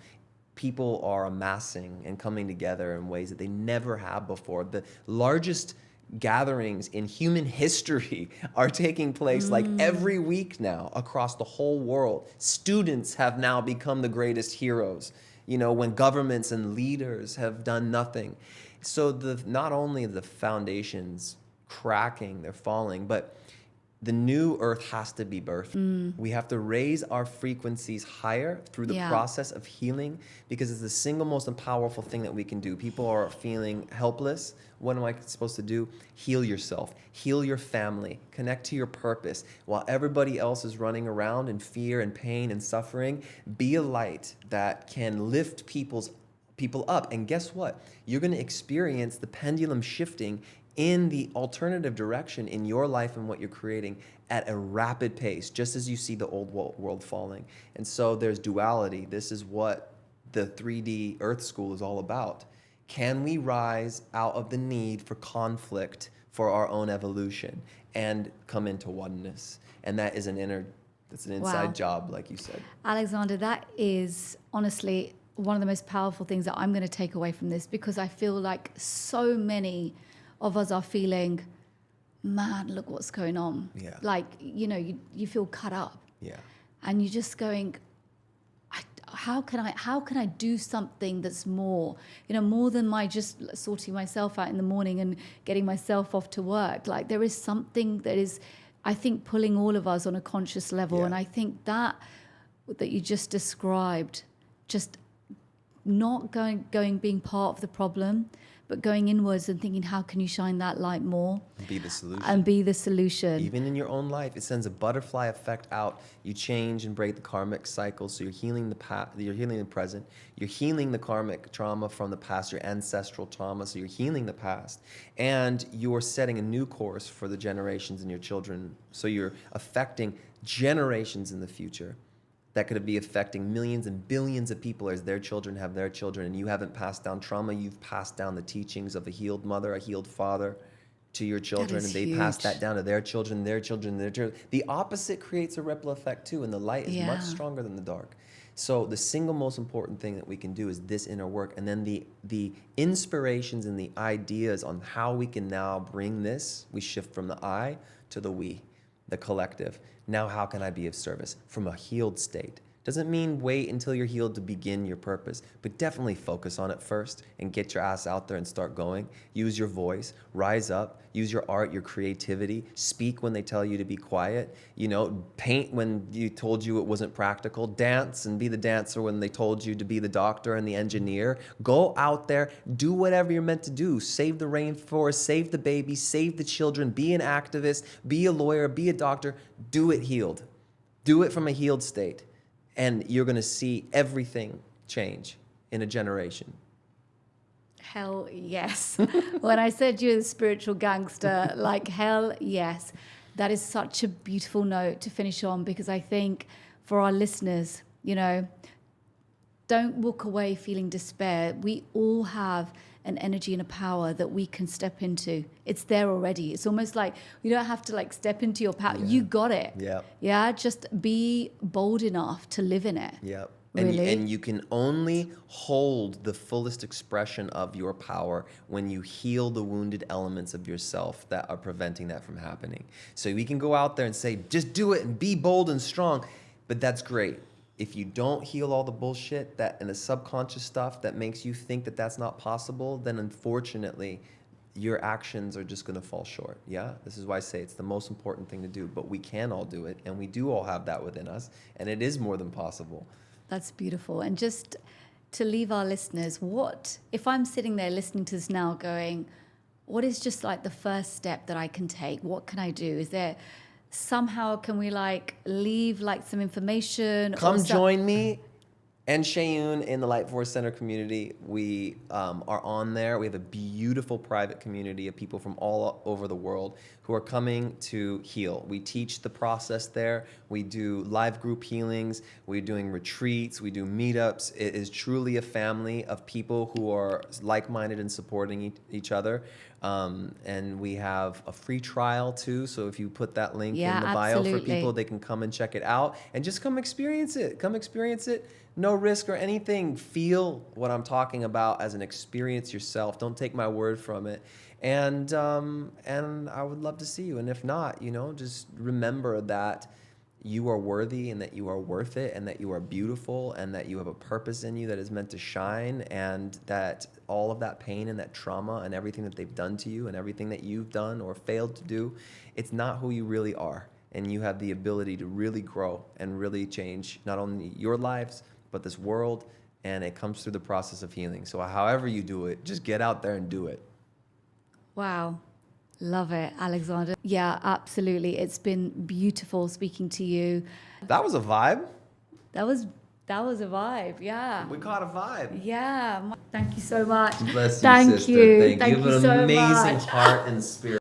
People are amassing and coming together in ways that they never have before. The largest gatherings in human history are taking place like every week now across the whole world. Students have now become the greatest heroes, you know, when governments and leaders have done nothing. So not only the foundations cracking, they're falling, but the new earth has to be birthed. We have to raise our frequencies higher through the process of healing, because it's the single most powerful thing that we can do. People are feeling helpless. What am I supposed to do? Heal yourself, heal your family, connect to your purpose. While everybody else is running around in fear and pain and suffering, be a light that can lift people up. And guess what? You're going to experience the pendulum shifting in the alternative direction in your life and what you're creating at a rapid pace, just as you see the old world falling. And so there's duality. This is what the 3D Earth School is all about. Can we rise out of the need for conflict for our own evolution and come into oneness? And that is that's an inside job, like you said. Alexander, that is honestly one of the most powerful things that I'm going to take away from this, because I feel like so many of us are feeling, man, look what's going on. Yeah. Like, you know, you feel cut up. Yeah. And you're just going, how can I do something that's more, you know, more than my just sorting myself out in the morning and getting myself off to work. Like, there is something that is, I think, pulling all of us on a conscious level. Yeah. And I think that you just described, just not being part of the problem, but going inwards and thinking, how can you shine that light more? Be the solution. And be the solution. Even in your own life, it sends a butterfly effect out. You change and break the karmic cycle. So you're healing the past, you're healing the present. You're healing the karmic trauma from the past, your ancestral trauma. So you're healing the past. And you're setting a new course for the generations and your children. So you're affecting generations in the future. That could be affecting millions and billions of people as their children have their children. And you haven't passed down trauma. You've passed down the teachings of a healed mother, a healed father to your children. And they pass that down to their children, their children, their children. The opposite creates a ripple effect too. And the light is much stronger than the dark. So the single most important thing that we can do is this inner work. And then the inspirations and the ideas on how we can now bring this, we shift from the I to the we, the collective. Now, how can I be of service from a healed state? Doesn't mean wait until you're healed to begin your purpose, but definitely focus on it first and get your ass out there and start going. Use your voice, rise up, use your art, your creativity, speak when they tell you to be quiet, you know, paint when you told you it wasn't practical, dance and be the dancer when they told you to be the doctor and the engineer. Go out there, do whatever you're meant to do. Save the rainforest, save the babies, save the children, be an activist, be a lawyer, be a doctor, do it healed. Do it from a healed state. And you're going to see everything change in a generation. Hell yes. When I said you're the spiritual gangster, like, hell yes. That is such a beautiful note to finish on, because I think for our listeners, you know, don't walk away feeling despair. We all have an energy and a power that we can step into. It's there already. It's almost like you don't have to like step into your power. You got it. Yeah. Yeah. Just be bold enough to live in it. Yeah. Really? And you can only hold the fullest expression of your power when you heal the wounded elements of yourself that are preventing that from happening. So we can go out there and say, just do it and be bold and strong. But that's great. If you don't heal all the bullshit that and the subconscious stuff that makes you think that that's not possible, then unfortunately, your actions are just going to fall short. Yeah, this is why I say it's the most important thing to do, but we can all do it, and we do all have that within us, and it is more than possible. That's beautiful. And just to leave our listeners, what if I'm sitting there listening to this now going, what is just like the first step that I can take? What can I do? Is there somehow, can we like leave like some information? Come join me and Shayoon in the LightForce Center community. We are on there. We have a beautiful private community of people from all over the world who are coming to heal. We teach the process there. We do live group healings. We're doing retreats. We do meetups. It is truly a family of people who are like-minded and supporting each other. And we have a free trial too. So if you put that link in the bio for people, they can come and check it out and just come experience it. Come experience it. No risk or anything. Feel what I'm talking about as an experience yourself. Don't take my word from it. And I would love to see you. And if not, just remember that you are worthy and that you are worth it and that you are beautiful and that you have a purpose in you that is meant to shine, and that all of that pain and that trauma and everything that they've done to you and everything that you've done or failed to do, it's not who you really are. And you have the ability to really grow and really change not only your lives, but this world, and it comes through the process of healing. So however you do it, just get out there and do it. Wow. Love it, Alexander. Yeah, absolutely. It's been beautiful speaking to you. That was a vibe. That was a vibe, yeah. We caught a vibe. Yeah. Thank you so much. Bless you, Thank sister. you. Thank you. You have an so amazing much. heart and spirit.